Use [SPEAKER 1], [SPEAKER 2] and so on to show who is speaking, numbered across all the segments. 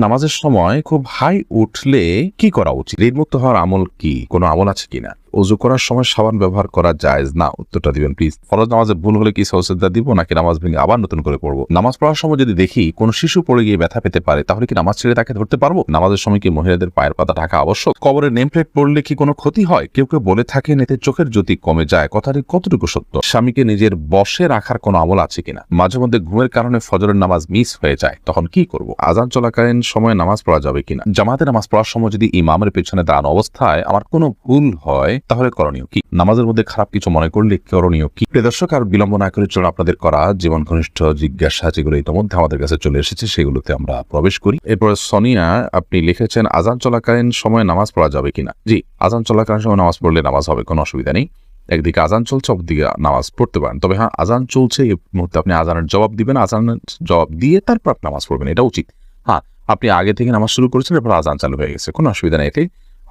[SPEAKER 1] নামাজের সময় খুব হাই উঠলে কি করা উচিত? ঋণমুক্ত হওয়ার আমল কি? কোনো আমল আছে কিনা? ওযু করার সময় সাবান ব্যবহার করা জায়েজ না? উত্তরটা দিবেন প্লিজ। ফরজ নামাজে ভুল হলে কি সজদা দিব নাকি নামাজ ভেঙে আবার নতুন করে পড়বো? নামাজ পড়ার সময় যদি দেখি কোনো শিশু পড়ে গিয়ে ব্যথা পেতে পারে তাহলে কি নামাজ ছেড়ে তাকে ধরতে পারবো? নামাজের সময় কি মহিলাদের পায়ের পাতা ঢাকা আবশ্যক? কবরের নেম প্লেট পড়লে কি কোনো ক্ষতি হয়? কেউ কেউ বলে থাকেন এতে চোখের জ্যোতি কমে যায়। কথাটি কতটুকু সত্য? স্বামীকে নিজের বশে রাখার কোনো আমল আছে কিনা? মাঝে মধ্যে ঘুমের কারণে ফজরের নামাজ মিস হয়ে যায়, তখন কি করব? আযান চলাকালীন সময় নামাজ পড়া যাবে কিনা? জামাতে নামাজ পড়ার সময় যদি ইমামের পেছনে দাঁড়ানো অবস্থায় আমার কোনো ভুল হয় তাহলে করণীয় কি? নামাজের মধ্যে খারাপ কিছু মনে করলে করণীয় কি? প্রিয় দর্শক, আর বিলম্ব না করে চলুন আপনাদের করা জীবন ঘনিষ্ঠ জিজ্ঞাসা যেগুলো ইতিমধ্যে আমাদের কাছে চলে এসেছে সেগুলোতে আমরা প্রবেশ করি। এরপরে সোনিয়া আপনি লিখেছেন আযান চলাকালীন সময় নামাজ পড়া যাবে কিনা? জি, আযান চলাকালীন সময় নামাজ পড়লে নামাজ হবে, কোনো অসুবিধা নেই। একদিকে আযান চলছে, অপরদিকে নামাজ পড়তে পারেন। তবে হ্যাঁ, আযান চলছে এই মুহূর্তে আপনি আযানের জবাব দিবেন, আযানের জবাব দিয়ে তারপর নামাজ পড়বেন, এটা উচিত। হ্যাঁ, আপনি আগে থেকে নামাজ শুরু করেছেন, এরপর আযান চালু হয়ে গেছে, কোনো অসুবিধা নেই, এতে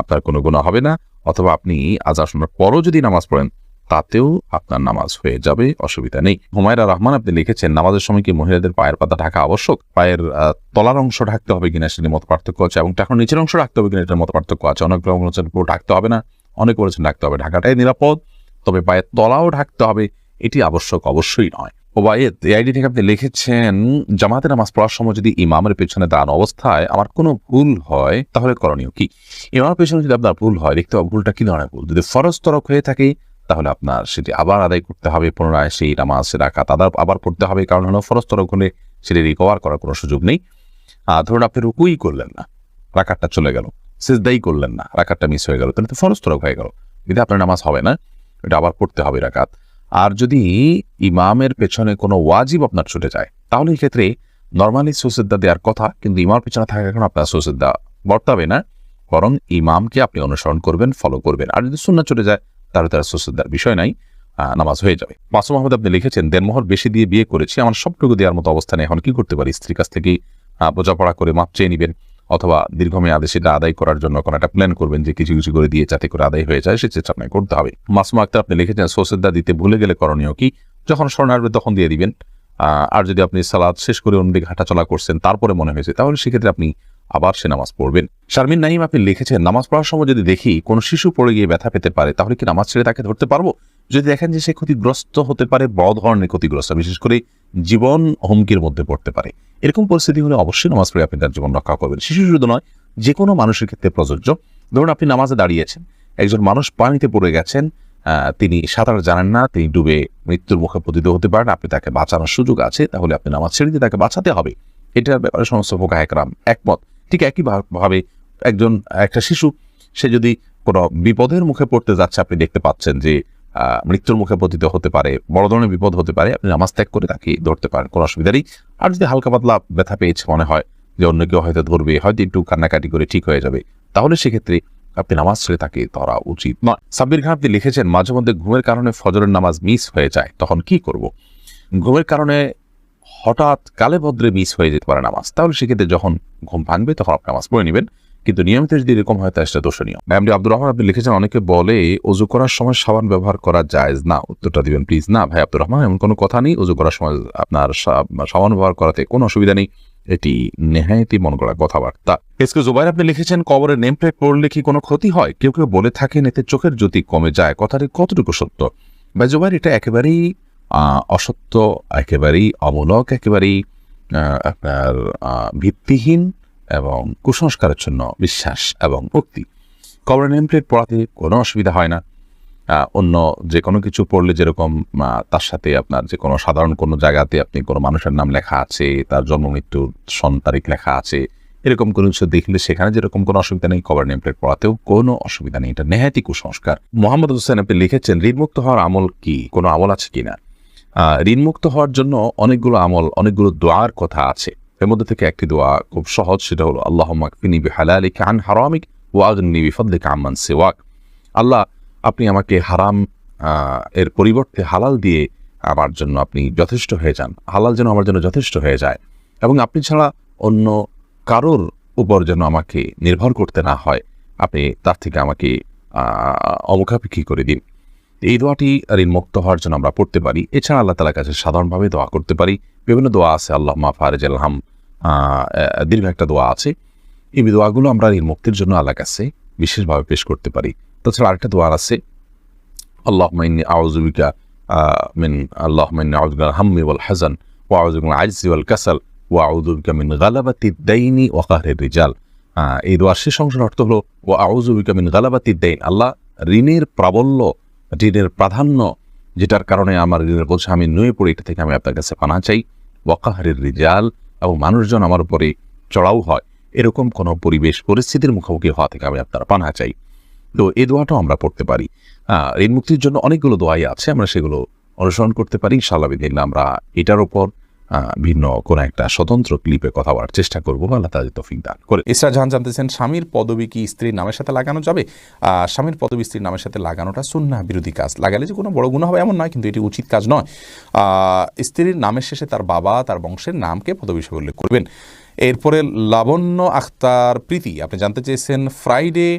[SPEAKER 1] আপনার কোনো গুনাহ হবে না। অথবা আপনি আযান শোনার পরও যদি নামাজ পড়েন তাতেও আপনার নামাজ হয়ে যাবে, অসুবিধা নেই। হুমায়রা রহমান আপনি লিখেছেন নামাজের সময় কি মহিলাদের পায়ের পাতা ঢাকা আবশ্যক? পায়ের তলার অংশ ঢাকতে হবে কিনা সেটার মতো পার্থক্য আছে, এবং টাকার নিচের অংশ ঢাকতে হবে কিনা এটার মতো পার্থক্য আছে। অনেক বলেছেন পুরো ঢাকতে হবে না, অনেক বলেছেন ঢাকতে হবে। ঢাকাটাই নিরাপদ, তবে পায়ের তলাও ঢাকতে হবে, এটি আবশ্যক অবশ্যই নয়। ওবায়েদ এআইডি থেকে আপনি লিখেছেন জামাতে নামাজ পড়ার সময় যদি ইমামের পেছনে দাঁড়ানো অবস্থায় আমার কোনো ভুল হয় তাহলে করণীয় কি? ইমামের পেছনে যদি আপনার ভুল হয়, দেখতে হবে ভুলটা কি ধরনের ভুল। যদি ফরজ তরক হয়ে থাকে তাহলে আপনার সেটি আবার আদায় করতে হবে, পুনরায় সেই নামাজ রাকাত আবার পড়তে হবে, কারণ হলো ফরজ তরক হলে সেটি রিকভার করার কোনো সুযোগ নেই। ধরুন আপনি রুকুই করলেন না, রাকাতটা চলে গেল, সিজদাই করলেন না, রাকাতটা মিস হয়ে গেল, তাহলে তো ফরজ তরক হয়ে গেল, যদি আপনার নামাজ হবে না, এটা আবার পড়তে হবে রাকাত। আর যদি ইমামের পেছনে কোনো ওয়াজিব আপনার ছুটে যায় তাহলে এই ক্ষেত্রে নর্মালি সুজদা দেওয়ার কথা, কিন্তু ইমামের পেছনে থাকার কারণে আপনার সুজদা বর্তাবে না, বরং ইমামকে আপনি অনুসরণ করবেন, ফলো করবেন। আর যদি সুন্নাত ছুটে যায় তাহলে তার সুজদার বিষয় নাই, নামাজ হয়ে যাবে। মাসুম আহমেদ আপনি লিখেছেন দেনমোহর বেশি দিয়ে বিয়ে করেছি, আমার সবটুকু দেওয়ার মতো অবস্থানে এখন কি করতে পারি? স্ত্রীর কাছ থেকে বোঝাপড়া করে মাপ চেয়ে নিবেন, অথবা দীর্ঘমেয়াদে সেটা আদায় করার জন্য কোনো একটা প্ল্যান করবেন যে কিছু কিছু করে দিয়ে যাতে করে আদায় হয়ে যায়, সে চেষ্টা আপনাকে করতে হবে। মাসুমা আক্তার আপনি লিখেছেন সুজদা দিতে ভুলে গেলে করণীয় কি? যখন স্মরণ আসবে তখন দিয়ে দিবেন। আর যদি আপনি সালাত শেষ করে অন্যদিকে হাঁটাচলা করছেন তারপরে মনে হয়েছে তাহলে সেক্ষেত্রে আপনি আবার সে নামাজ পড়বেন। শারমিন নাইম আপনি লিখেছেন নামাজ পড়ার সময় যদি দেখি কোনো শিশু পড়ে গিয়ে ব্যথা পেতে পারে তাহলে কি নামাজ ছেড়ে তাকে ধরতে পারবো? যদি দেখেন যে সে ক্ষতিগ্রস্ত হতে পারে, বড় ধরনের ক্ষতিগ্রস্ত, বিশেষ করে জীবন হুমকির মধ্যে পড়তে পারে, এরকম পরিস্থিতি হলে অবশ্যই নামাজ পড়ে আপনি তার জীবন রক্ষা করবেন। শিশু শুধু নয়, যে কোনো মানুষের ক্ষেত্রে প্রযোজ্য। ধরুন আপনি নামাজে দাঁড়িয়েছেন, একজন মানুষ পানিতে পড়ে গেছেন, তিনি সাঁতার জানেন না, তিনি ডুবে মৃত্যুর মুখে পতিত হতে পারেন, আপনি তাকে বাঁচানোর সুযোগ আছে, তাহলে আপনি নামাজ ছেড়ে দিয়ে তাকে বাঁচাতে হবে। এটার ব্যাপারে সমস্ত ফুকাহা কেরাম একমত। ঠিক একই ভাবে একটা শিশু, সে যদি কোনো বিপদের মুখে পড়তে যাচ্ছে, আপনি দেখতে পাচ্ছেন যে মৃত্যুর মুখে পতিত হতে পারে, বড় ধরনের বিপদ হতে পারে, আপনি নামাজ ত্যাগ করে তাকে ধরতে পারেন, কোনো অসুবিধা নেই। আর যদি হালকা পাতলা ব্যথা পেয়েছে, মনে হয় যে অন্য কেউ হয়তো ধরবে, হয়তো একটু কান্নাকাটি করে ঠিক হয়ে যাবে, তাহলে সেক্ষেত্রে আপনি নামাজ ছেড়ে তাকে ধরা উচিত নয়। সাব্বির খান আপনি লিখেছেন মাঝে মধ্যে ঘুমের কারণে ফজরের নামাজ মিস হয়ে যায়, তখন কি করব? ঘুমের কারণে হঠাৎ কালে ভদ্রে মিস হয়ে যেতে পারে নামাজ, তাহলে সেক্ষেত্রে যখন ঘুম ভাঙবে তখন আপনি নামাজ পড়ে নেবেন, কিন্তু নিয়মিত যদি এরকম হয় তা সেটা দোষণীয়। এমডি আব্দুর রহমান আপনি লিখেছেন অনেকে বলে ওযু করার সময় সাবান ব্যবহার করা জায়েজ না? উত্তরটা দিবেন প্লিজ। না ভাই আব্দুর রহমান, এমন কোনো কথা নেই। ওযু করার সময় আপনার সাবান ব্যবহার করাতে কোনো অসুবিধা নেই, এটি নেহায়েতি মন গড়া কথাবার্তা। এসকে জুবাইর আপনি লিখেছেন কবরের নেম প্লেট পড়লে কি কোনো ক্ষতি হয়? কেউ কেউ বলে থাকেন এতে চোখের জ্যোতি কমে যায়, কথাটি কতটুকু সত্য? ভাই জুবাইর, এটা একেবারেই অসত্য, একেবারেই অমূলক, একেবারেই আপনার ভিত্তিহীন এবং কুসংস্কারাচ্ছন্ন বিশ্বাস এবং উক্তি। কবরের নেম প্লেট পড়াতে কোনো অসুবিধা হয় না। অন্য যে কোনো কিছু পড়লে যেরকম তার সাথে আপনার যে কোনো সাধারণ কোনো জায়গাতে আপনি কোনো মানুষের নাম লেখা আছে, তার জন্ম মৃত্যুর সন তারিখ লেখা আছে, এরকম কোনো কিছু দেখলে সেখানে যেরকম কোনো অসুবিধা নেই, কবরের নেম প্লেট পড়াতেও কোনো অসুবিধা নেই, এটা নেহায়েতি কুসংস্কার। মোহাম্মদ হোসেন আপনি লিখেছেন ঋণমুক্ত হওয়ার আমল কি? কোনো আমল আছে কিনা? ঋণমুক্ত হওয়ার জন্য অনেকগুলো আমল, অনেকগুলো দোয়ার কথা আছে। এর মধ্যে থেকে একটি দোয়া খুব সহজ, সেটা হলো আল্লাহুম্মা কফিনি বিহালালিকা আন হারামিক ওয়া আগনিনি বিফদলিকা আম্মান সিওয়াক। আল্লাহ, আপনি আমাকে হারাম এর পরিবর্তে হালাল দিয়ে আমার জন্য আপনি যথেষ্ট হয়ে যান, হালাল যেন আমার জন্য যথেষ্ট হয়ে যায়, এবং আপনি ছাড়া অন্য কারোর উপর যেন আমাকে নির্ভর করতে না হয়, আপনি তার থেকে আমাকে অমুখাপেক্ষী করে দিন। এই দোয়াটি ঋণমুক্ত হওয়ার জন্য আমরা পড়তে পারি। এছাড়া আল্লাহ তাআলার কাছে সাধারণভাবে দোয়া করতে পারি। বিভিন্ন দোয়া আছে, আল্লাহুম্মা ফারিজাল হাম দীর্ঘ একটা দোয়া আছে। এই দোয়াগুলো আমরা ঋণ মুক্তির জন্য আল্লাহর কাছে বিশেষভাবে পেশ করতে পারি। তাছাড়া আরেকটা দোয়া আছে, আল্লাহুম্মা ইন্নী আউযু বিকা আল্লাহুম্মা ইন্নী আউযু বিকা মিনাল হাম্মি ওয়াল হাযান ওয়া আউযু বিকা মিনাল আজজি ওয়াল কাসাল ওয়া আউযু বিকা মিন গালাবাতিদ দাইনি ওয়া কাহরির রিজাল। এই দোয়ার শেষ অংশের অর্থ হলো ওয়া আউযু বিকা মিন গালাবাতিদ দাইন, আল্লাহ ঋণের প্রাবল্য, ঋণের প্রাধান্য, যেটার কারণে আমার ঋণের বোঝা আমি নুয়ে পড়ি, এটা থেকে আমি আপনার কাছে পানাহ চাই। ওয়া কাহরির রিজাল, এবং মানুষজন আমার উপরে চড়াও হয়, এরকম কোনো পরিবেশ পরিস্থিতির মুখোমুখি হওয়া থেকে আমি আপনার পানাহ চাই। তো এই দোয়াটাও আমরা পড়তে পারি। ঋণ মুক্তির জন্য অনেকগুলো দোয়াই আছে, আমরা সেগুলো অনুসরণ করতে পারি। ইনশাআল্লাহ বিদিনিল্লাহ আমরা এটার উপর ভিন্ন কোনো একটা স্বতন্ত্র ক্লিপে কথা বলার চেষ্টা করবো, আল্লাহ তাআলা তৌফিক দান করে।
[SPEAKER 2] ইসরা জাহান জানতেছেন, স্বামীর পদবি কি স্ত্রীর নামের সাথে লাগানো যাবে? স্বামীর পদবি স্ত্রীর নামের সাথে লাগানোটা সুন্নাহ বিরোধী কাজ। লাগালে যে কোনো বড় গুনাহ হবে এমন নয়, কিন্তু এটি উচিত কাজ নয়। স্ত্রীর নামের শেষে তার বাবা, তার বংশের নামকে পদবি হিসেবে উল্লেখ করবেন। এরপরে লাবণ্য আখতার প্রীতি আপনি জানতে চেয়েছেন, ফ্রাইডে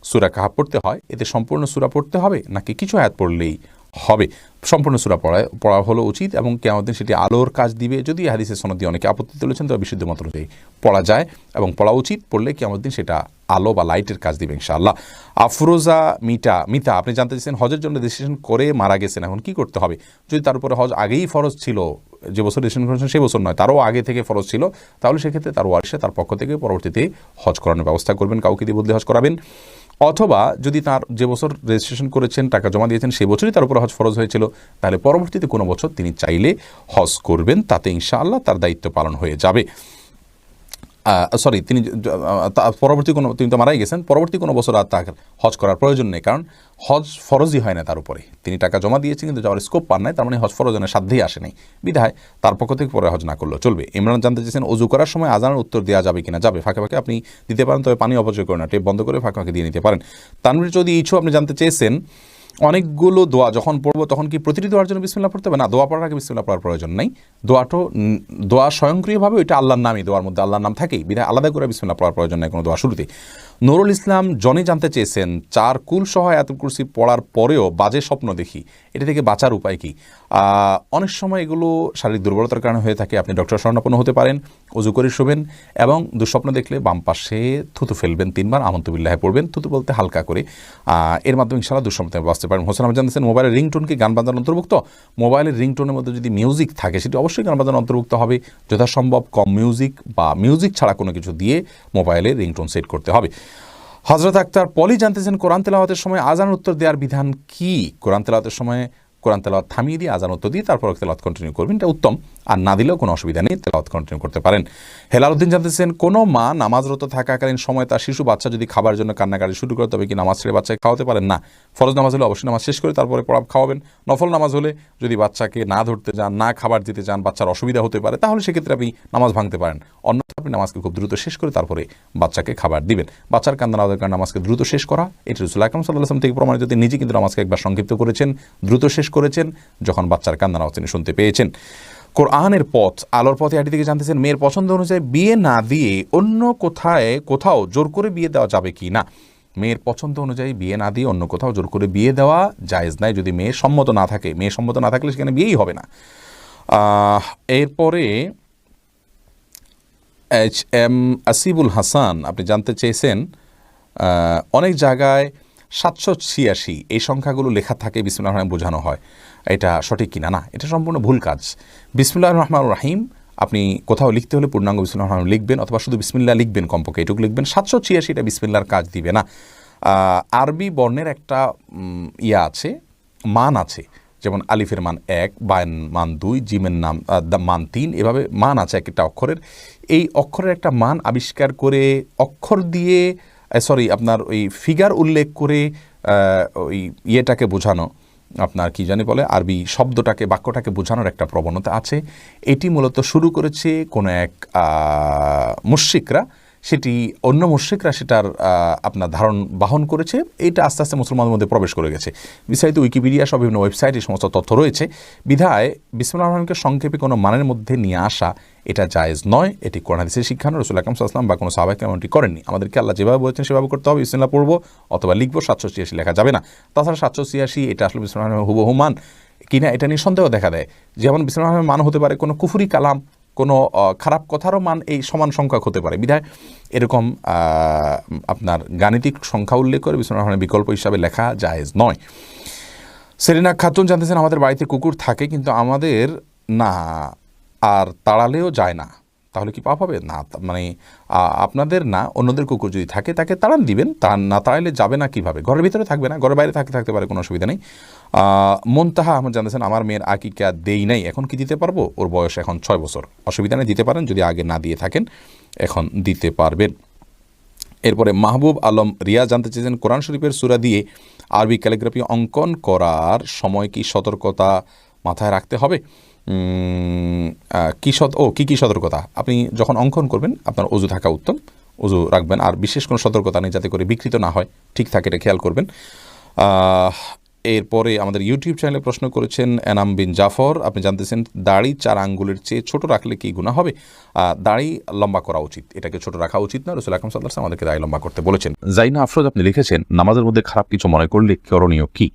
[SPEAKER 2] সূরা কাহাফ পড়তে হয়, এতে সম্পূর্ণ সূরা পড়তে হবে নাকি কিছু আয়াত পড়লেই হবে? সম্পূর্ণ সূরা পড়া হলো উচিত, এবং কিয়ামত দিন সেটি আলোর কাজ দিবে। যদি হাদিসের সনদ দিয়ে অনেকে আপত্তি তুলেছেন, তবে বিশুদ্ধ মত অনুযায়ী পড়া যায় এবং পড়া উচিত। পড়লে কিয়ামত দিন সেটা আলো বা লাইটের কাজ দিবে ইনশাআল্লাহ। আফরোজা মিতা আপনি জানতে চেয়েছেন, হজের জন্য ডিসিশন করে মারা গেছেন, এখন কি করতে হবে? যদি তার উপরে হজ আগেই ফরজ ছিল, যে বছর ডিসিশন করেছেন সেই বছর নয়, তারও আগে থেকে ফরজ ছিল, তাহলে সেক্ষেত্রে তার ওয়ারিশে তার পক্ষ থেকে পরবর্তীতে হজ করানোর ব্যবস্থা করবেন, কাউকে দিয়ে বদলে হজ করাবেন। অথবা যদি তার যে বছর রেজিস্ট্রেশন করেছেন, টাকা জমা দিয়েছেন, সেই বছরই তার উপর হজ ফরজ হয়েছিল, তাহলে পরবর্তীতে কোনো বছর তিনি চাইলে হজ করবেন, তাতে ইনশাআল্লাহ তার দায়িত্ব পালন হয়ে যাবে। তিনি তিনি তো মারাই গেছেন, পরবর্তী কোনো বছর আর তার হজ করার প্রয়োজন নেই, কারণ হজ ফরজই হয় না তার উপরে। তিনি টাকা জমা দিয়েছেন কিন্তু যাওয়ার স্কোপ পান নাই, তার মানে হজ ফরজনের সাধ্যেই আসে নাই, বিধায় তার পক্ষ থেকে পরে হজ না করলেও চলবে। ইমরান জানতে চেয়েছেন, অজু করার সময় আজানের উত্তর দেওয়া যাবে কিনা? যাবে, ফাঁকে ফাঁকে আপনি দিতে পারেন, তবে পানি অপচয় করে না, টেপ বন্ধ করে ফাঁকে ফাঁকে দিয়ে নিতে পারেন। তানভীর চৌধুরী ইচ্ছু আপনি জানতে চেয়েছেন, অনেকগুলো দোয়া যখন পড়বো তখন কি প্রতিটি দোয়ার জন্য বিসমিল্লাহ পড়তে হবে? না, দোয়া পড়ার আগে বিসমিল্লাহ পড়ার প্রয়োজন নেই। দোয়া স্বয়ংক্রিয়ভাবে ওইটা আল্লাহর নামই, দোয়ার মধ্যে আল্লাহর নাম থাকেই, বিধায় আলাদা করে বিসমিল্লাহ পড়ার প্রয়োজন নেই কোনো দোয়া শুরুতে। নুরুল ইসলাম জনি জানতে চেয়েছেন, 4 কুল সহ আয়াতুল কুরসি পড়ার পরেও বাজে স্বপ্ন দেখি, এটা থেকে বাঁচার উপায় কি? অনেক সময় এগুলো শারীরিক দুর্বলতার কারণে হয়ে থাকে। আপনি ডক্টর শরণাপন্ন হতে পারেন, অজু করে শোবেন, এবং দুঃস্বপ্ন দেখলে বাম পাশে থুতু ফেলবেন, 3 বার আমন্তু বিল্লাহে পড়বেন, থুতু বলতে হালকা করে। এর মাধ্যমে ইনশাআল্লাহ দুঃস্বপ্ন থেকে বাঁচতে পারেন। হোসেন আহমেদ জানতেছেন, মোবাইলের রিংটোন কি গান বাজানোর অন্তর্ভুক্ত? মোবাইলের রিংটোনের মধ্যে যদি মিউজিক থাকে, সেটি অবশ্যই গান বাজানোর অন্তর্ভুক্ত হবে। যথাসম্ভব কম মিউজিক বা মিউজিক ছাড়া কোনো কিছু দিয়ে মোবাইলের রিংটোন সেট করতে হবে। হযরত আক্তার পলি জানতেছেন, কোরআন তেলাওয়াতের সময় আজান উত্তর দেওয়ার বিধান কি? কোরআন তেলাওয়াতের সময় কোরআন তেলাওয়াত থামিয়ে দিয়ে আজান উত্তর দিয়ে তারপর তেলাওয়াত কন্টিনিউ করবেন, এটা উত্তম। আর না দিলেও কোনো অসুবিধা নেই, তেলাওয়াত কন্টিনিউ করতে পারেন। হেলাল উদ্দিন জানতেছেন, কোনো মা নামাজরত থাকাকালীন সময় তার শিশু বাচ্চা যদি খাবার জন্য কান্নাকাটি শুরু করে, তবে কি নামাজ ছেড়ে বাচ্চাকে খাওয়াতে পারেন? না, ফরজ নামাজ হলে অবশ্যই নামাজ শেষ করে তারপরে খাওয়াবেন। নফল নামাজ হলে যদি বাচ্চাকে না ধরতে যান, না খাবার দিতে চান, বাচ্চার অসুবিধা হতে পারে, তাহলে সেক্ষেত্রে আপনি নামাজ ভাঙতে পারেন। অন্যথা আপনি নামাজকে খুব দ্রুত শেষ করে তারপরে বাচ্চাকে খাবার দিবেন। বাচ্চার কান্না না দেওয়ার কারণে নামাজকে দ্রুত শেষ করা, এটি রাসূল আকরাম সাল্লাল্লাহু আলাইহি ওয়াসাল্লাম থেকে প্রমাণিত। তিনি নিজে কিন্তু নামাজকে একবার সংক্ষিপ্ত করেছেন, দ্রুত শেষ করেছেন, যখন বাচ্চার কান্না আওয়াজ তিনি শুনতে পেয়েছেন। কোরআনের পথ আলোর পথে আইডি থেকে জানতেছেন, মেয়ের পছন্দ অনুযায়ী বিয়ে না দিয়ে অন্য কোথাও জোর করে বিয়ে দেওয়া যাবে কি না? মেয়ের পছন্দ অনুযায়ী বিয়ে না দিয়ে অন্য কোথাও জোর করে বিয়ে দেওয়া জায়েজ নাই, যদি মেয়ে সম্মত না থাকে। মেয়ে সম্মত না থাকলে সেখানে বিয়েই হবে না। এরপরে HM আসিবুল হাসান আপনি জানতে চেয়েছেন, অনেক জায়গায় 786 এই সংখ্যাগুলো লেখা থাকে, বিসমিল্লাহির রহমানির রহিম বোঝানো হয়, এটা সঠিক কিনা? না, এটা সম্পূর্ণ ভুল কাজ। বিসমিল্লাহির রহমানির রহিম আপনি কোথাও লিখতে হলে পূর্ণাঙ্গ বিসমিল্লাহির রহমানির রহিম লিখবেন, অথবা শুধু বিসমিল্লাহ লিখবেন, কমপক্ষে এটুকু লিখবেন। 786 এটা বিসমিল্লাহর কাজ দিবে না। আরবি বর্ণের একটা আছে, মান আছে, যেমন আলিফের মান 1, বায়ের মান 2, জিমের মান 3, এভাবে মান আছে এক একটা অক্ষরের। এই অক্ষরের একটা মান আবিষ্কার করে অক্ষর দিয়ে আপনার ওই ফিগার উল্লেখ করে ওই ইয়েটাকে বোঝানো, আপনার কি জানি বলে, আরবি শব্দটাকে, বাক্যটাকে বোঝানোর একটা প্রবণতা আছে। এটি মূলত শুরু করেছে কোনো এক মুশরিকরা, সেটি অন্য মুশরিকরা সেটার আপনার ধারণ বাহন করেছে। এটা আস্তে আস্তে মুসলমানদের মধ্যে প্রবেশ করে গেছে। বিস্তারিত উইকিপিডিয়া সব বিভিন্ন ওয়েবসাইট এই সমস্ত তথ্য রয়েছে। বিধায় বিসমিল্লাহির রহমানির রহিমকে সংক্ষেপে কোনো মানের মধ্যে নিয়ে আসা এটা জায়েজ নয়। এটি কোরআন হাদিসের শিক্ষা নয়, রাসূল আকরাম সাল্লাল্লাহু আলাইহি ওয়াসাল্লাম বা কোনো সাহাবা কেরাম এমনটি করেননি। আমাদেরকে আল্লাহ যেভাবে বলেছেন সেভাবে করতে হবে। বিসমিল্লাহ পড়বো অথবা লিখবো, 786 লেখা যাবে না। তাছাড়া 786 এটা আসলে বিসমিল্লাহির রহমানির রহিম হুবহু মান কিনা এটা নিয়ে সন্দেহ দেখা দেয়। যেমন বিসমিল্লাহির রহমানির রহিম মান হতে পারে কোনো কুফরি কালাম, কোনো খারাপ কথারও মান এই সমান সংখ্যক হতে পারে। বিধায় এরকম আপনার গাণিতিক সংখ্যা উল্লেখ করে বিসমিল্লাহির রহমানির রহিম বিকল্প হিসাবে লেখা জায়েজ নয়। সেলিনা খাতুন জানতেছেন, আমাদের বাড়িতে কুকুর থাকে কিন্তু আমাদের না, আর তাড়ালেও যায় না, তাহলে কি পাপ হবে? না, মানে আপনাদের না, অন্যদের কুকুর যদি থাকে তাকে তাড়ান দিবেন, তা না তাড়াইলে যাবে না কিভাবে? ঘরের ভিতরে থাকবে না, ঘরের বাইরে থাকতে পারে, কোনো অসুবিধা নেই। মুনতাহা আহমদ জানতেছেন, আমার মেয়ের আকিকা দেই নাই, এখন কি দিতে পারবো? ওর বয়স এখন 6 বছর, অসুবিধা নেই, দিতে পারেন, যদি আগে না দিয়ে থাকেন এখন দিতে পারবেন। এরপরে মাহবুব আলম রিয়া জানতে চেয়েছেন, কোরআন শরীফের সূরা দিয়ে আরবি ক্যালিগ্রাফি অঙ্কন করার সময় কি সতর্কতা মাথায় রাখতে হবে? কি সতর্কতা? আপনি যখন অঙ্কন করবেন আপনার অজু থাকা উত্তম, অজু রাখবেন, আর বিশেষ কোনো সতর্কতা নেই যাতে করে বিকৃত না হয়, ঠিক থাকে, এটা খেয়াল করবেন। এরপরে আমাদের ইউটিউব চ্যানেলে প্রশ্ন করেছেন এনাম বিন জাফর, আপনি জানতেছেন দাড়ি 4 আঙ্গুলের চেয়ে ছোট রাখলে কি গুনাহ হবে? দাড়ি লম্বা করা উচিত, এটাকে ছোট রাখা উচিত না, রাসূল আকরাম সাল্লাল্লাহু আলাইহি ওয়াসাল্লাম আমাদেরকে দাড়ি লম্বা করতে বলেছেন।
[SPEAKER 1] জাইনা আফরোজ আপনি লিখেছেন, নামাজের মধ্যে খারাপ কিছু মনে করলে করণীয় কি?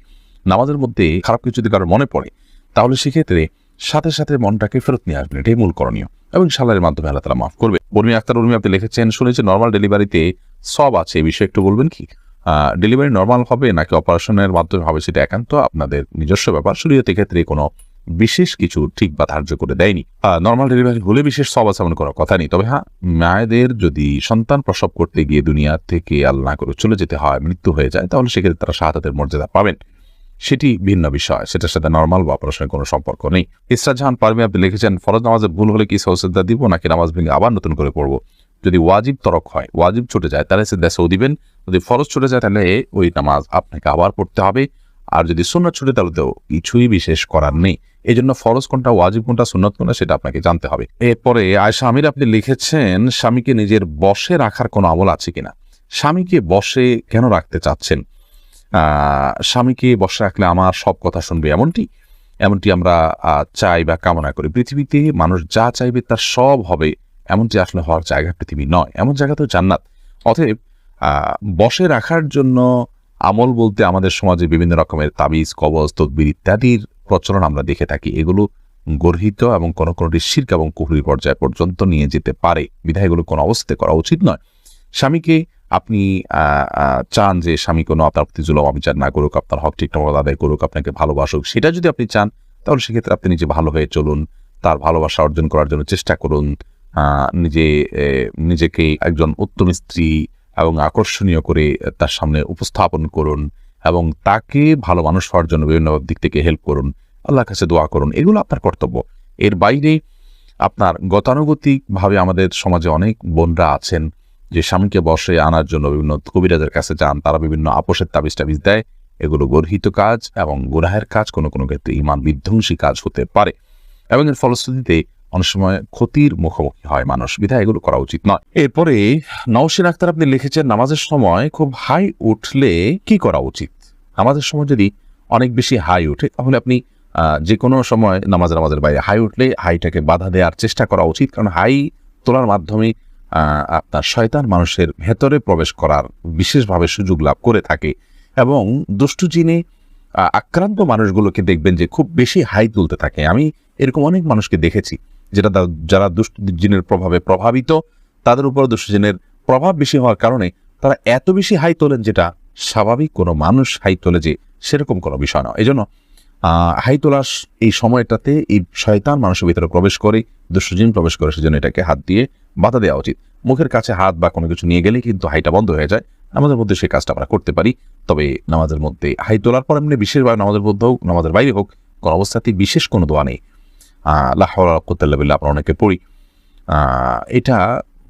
[SPEAKER 1] নামাজের মধ্যে খারাপ কিছু যদি কারোর মনে পড়ে তাহলে সেক্ষেত্রে সাথে সাথে মনটাকে ফেরত নিয়ে আসবেন, এটাই মূল করণীয়, এবং সালারের মাধ্যমে আল্লাহ তাআলা মাফ করবে। উর্মি আক্তার উর্মি আপনি লিখেছেন, শুনেছি নর্মাল ডেলিভারিতে সব আছে, এই বিষয়ে একটু বলবেন কি? ডেলিভারি নর্মাল হবে নাকি অপারেশনের মাধ্যমে হবে সেটা একান্ত আপনাদের নিজস্ব ব্যাপার। শরীয়ত ক্ষেত্রে কোনো বিশেষ কিছু ঠিক বা ধার্য করে দেয়নি। নর্মাল ডেলিভারি হলে বিশেষ সব আছে এমন কোনো কথা নেই। তবে হ্যাঁ, মায়েদের যদি সন্তান প্রসব করতে গিয়ে দুনিয়া থেকে আল্লাহ না করে চলে যেতে হয়, মৃত্যু হয়ে যায়, তাহলে সেক্ষেত্রে তারা শাহাদাতের মর্যাদা পাবেন, সেটি ভিন্ন বিষয়, সেটার সাথে নর্মাল বা অপারেশনের কোনো সম্পর্ক নেই। ইসরাত জাহান পারভী আপনি লিখেছেন, ফরজ নামাজে ভুল হলে কি সজদা দিব নাকি নামাজ ভেঙে আবার নতুন করে পড়বো? যদি ওয়াজিব তরক হয়, ওয়াজিব ছুটে যায়, তাহলে সে দেশেও দিবেন, যদি ফরজ ছুটে যায় তাহলে ওই নামাজ আপনাকে আবার পড়তে হবে, আর যদি সুন্নত ছুটে তাহলে তো কিছুই বিশেষ করার নেই। এই জন্য ফরজ কোনটা, ওয়াজিব কোনটা, সুন্নত কোনটা সেটা আপনাকে জানতে হবে। এরপরে আয়েশা আমির আপনি লিখেছেন, স্বামীকে নিজের বশে রাখার কোনো আমল আছে কিনা? স্বামীকে বশে কেন রাখতে চাচ্ছেন? স্বামীকে বশে রাখলে আমার সব কথা শুনবে এমনটি আমরা চাই বা কামনা করি। পৃথিবীতে মানুষ যা চাইবে তার সব হবে, এমনটি আসলে হওয়ার জায়গা পৃথিবী নয়, এমন জায়গা তো জান্নাত। অতএব বশে রাখার জন্য আমল বলতে আমাদের সমাজে বিভিন্ন রকমের তাবিজ, কবজ, তদবির ইত্যাদির প্রচলন আমরা দেখে থাকি। এগুলো গর্হিত এবং কোনোটি শিরক এবং কুফরি পর্যায় পর্যন্ত নিয়ে যেতে পারে, বিধায় এগুলো কোনো অবস্থাতে করা উচিত নয়। স্বামীকে আপনি চান যে স্বামী কোনো আপনার প্রতি জুলুম অবিচার না করুক, আপনার হক ঠিকঠাক আদায় করুক, আপনাকে ভালোবাসুক, সেটা যদি আপনি চান তাহলে সেক্ষেত্রে আপনি নিজে ভালো হয়ে চলুন, তার ভালোবাসা অর্জন করার জন্য চেষ্টা করুন, নিজেকে একজন উত্তম স্ত্রী এবং আকর্ষণীয় করে তার সামনে উপস্থাপন করুন, এবং তাকে ভালো মানুষ হওয়ার জন্য বিভিন্ন দিক থেকে হেল্প করুন, আল্লাহর কাছে দোয়া করুন, এগুলো আপনার কর্তব্য। এর বাইরে আপনার গতানুগতিকভাবে আমাদের সমাজে অনেক বোনরা আছেন যে স্বামীকে বশে আনার জন্য বিভিন্ন কবিরাজের কাছে যান, তারা বিভিন্ন আপোষের তাবিজ দেয়, এগুলো গর্হিত কাজ এবং গুনাহের কাজ, কোনো কোনো ক্ষেত্রে ঈমান বিধ্বংসী কাজ হতে পারে, এবং এর ফলশ্রুতিতে অনেক সময় ক্ষতির মুখোমুখি হয় মানুষ, বিধায় এগুলো করা উচিত নয়। এরপরে নওশিন আক্তার আপনি লিখেছেন, নামাজের সময় খুব হাই উঠলে কি করা উচিত? নামাজের সময় যদি অনেক বেশি হাই উঠে তাহলে আপনি যে কোনো সময় নামাজের বাইরে হাই উঠলে হাইটাকে বাধা দেওয়ার চেষ্টা করা উচিত, কারণ হাই তোলার মাধ্যমে আপনার শয়তান মানুষের ভেতরে প্রবেশ করার বিশেষভাবে সুযোগ লাভ করে থাকে, এবং দুষ্টু জিনে আক্রান্ত মানুষগুলোকে দেখবেন যে খুব বেশি হাই তুলতে থাকে। আমি এরকম অনেক মানুষকে দেখেছি যারা দুষ্টু জিনের প্রভাবে প্রভাবিত, তাদের উপর দুষ্টু জিনের প্রভাব বেশি হওয়ার কারণে তারা এত বেশি হাই তোলেন যেটা স্বাভাবিক কোনো মানুষ হাই তোলে যে সেরকম কোনো বিষয় না। এই জন্য হাই তোলার এই সময়টাতে এই শয়তান মানুষের ভিতরে প্রবেশ করে, দুষ্টু জিন প্রবেশ করে, সেজন্য এটাকে হাত দিয়ে বাধা দেওয়া উচিত। মুখের কাছে হাত বা কোনো কিছু নিয়ে গেলে কিন্তু হাইটা বন্ধ হয়ে যায়। নামাজের মধ্যে সেই কাজটা আমরা করতে পারি, তবে নামাজের মধ্যে হাই তোলার পর এমনি বিশেষভাবে নামাজের মধ্যে হোক, নামাজের বাইরে হোক, কোনো অবস্থাতেই বিশেষ কোনো দোয়া নেই। লা হাওলা ওয়ালা কুওয়াতা ইল্লা বিল্লাহ আমরা অনেকে পড়ি, এটা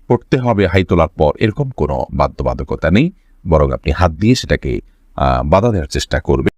[SPEAKER 1] পড়তে হবে হাই তোলার পর, এরকম কোনো বাধ্যবাধকতা নেই, বরং আপনি হাত দিয়ে সেটাকে বাধা দেওয়ার চেষ্টা করবেন।